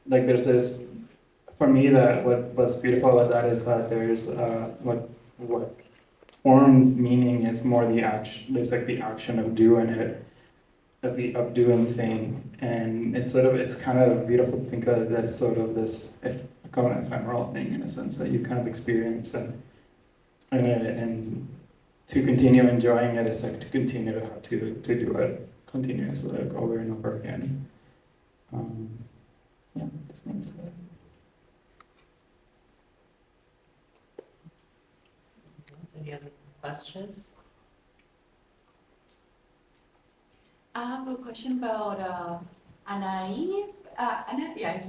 like there's this, for me, that what's beautiful about that is that there's what forms meaning is more the action, it's like the action of doing it, of doing thing. And it's sort of, it's kind of beautiful to think that it's sort of this kind of ephemeral thing, in a sense, that you kind of experience and to continue enjoying it is like to continue to have to do it continuously, like over and over again. Yeah, this means that. Any other questions? I have a question about Anaí. Anna, yeah.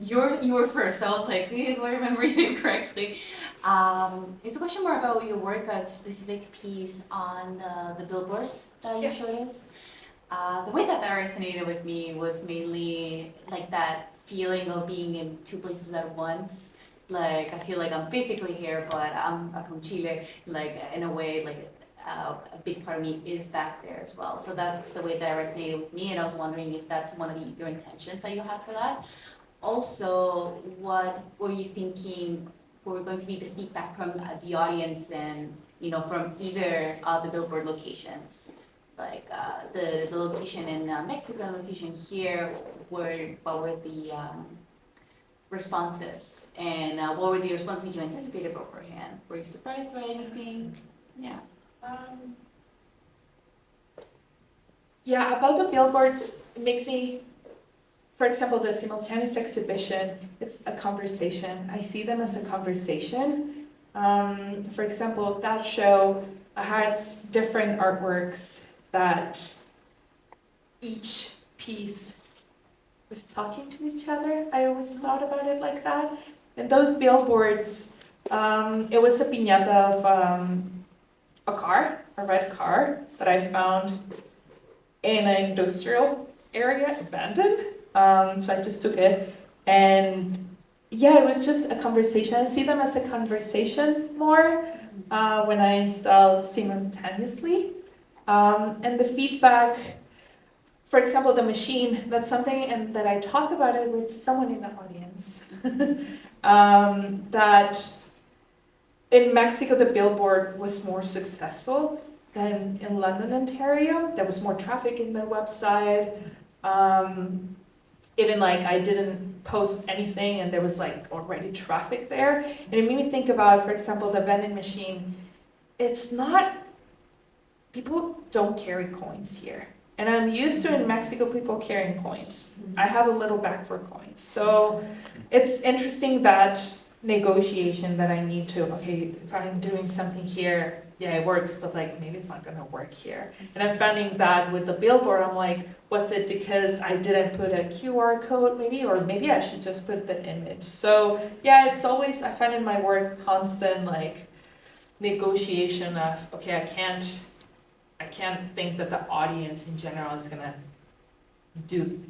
You were first, so I was like, do I remember it correctly? It's a question more about your work, a specific piece on the billboards that you showed us. The way that resonated with me was mainly like that feeling of being in two places at once. Like, I feel like I'm physically here, but I'm from Chile, like, in a way, like, a big part of me is back there as well. So that's the way that resonated with me, and I was wondering if that's one of your intentions that you had for that. Also, what were you thinking were going to be the feedback from the audience and, you know, from either the billboard locations? Like the location in Mexico and location here, what were the responses? And what were the responses you anticipated beforehand? Were you surprised by anything? Yeah. Yeah, about the billboards, it makes me, for example, the simultaneous exhibition, it's a conversation. I see them as a conversation. For example, that show, I had different artworks that each piece was talking to each other. I always thought about it like that. And those billboards, it was a piñata of a car, a red car that I found in an industrial area, abandoned. So I just took it, and yeah, it was just a conversation. I see them as a conversation more when I install simultaneously. And the feedback, for example, the machine, that's something, and that I talk about it with someone in the audience, that in Mexico, the billboard was more successful than in London, Ontario. There was more traffic in the website. Even like I didn't post anything and there was like already traffic there. And it made me think about, for example, the vending machine. It's not, people don't carry coins here. And I'm used to in Mexico people carrying coins. I have a little bag for coins. So it's interesting that negotiation that I need to, okay, if I'm doing something here, yeah, it works, but like maybe it's not gonna work here. And I'm finding that with the billboard, I'm like, what's it because I didn't put a QR code maybe, or maybe I should just put the image. So yeah, it's always, I find in my work constant like negotiation of, okay, I can't think that the audience in general is gonna do,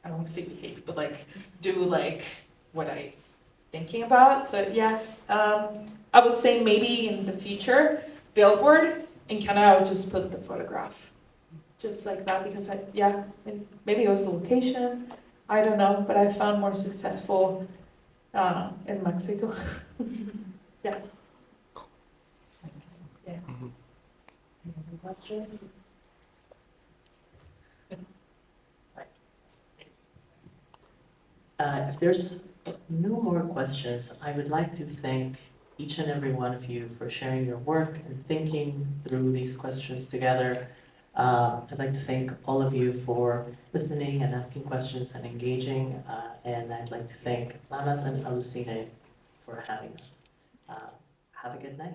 I don't want to say behave, but like do like what I thinking about. So yeah, I would say maybe in the future, billboard in Canada, I would just put the photograph, just like that, because maybe it was the location, I don't know, but I found more successful in Mexico. Yeah. Yeah. Any other questions? If there's no more questions, I would like to thank each and every one of you for sharing your work and thinking through these questions together. I'd like to thank all of you for listening and asking questions and engaging, and I'd like to thank LAMAS and aluCine for having us. Have a good night.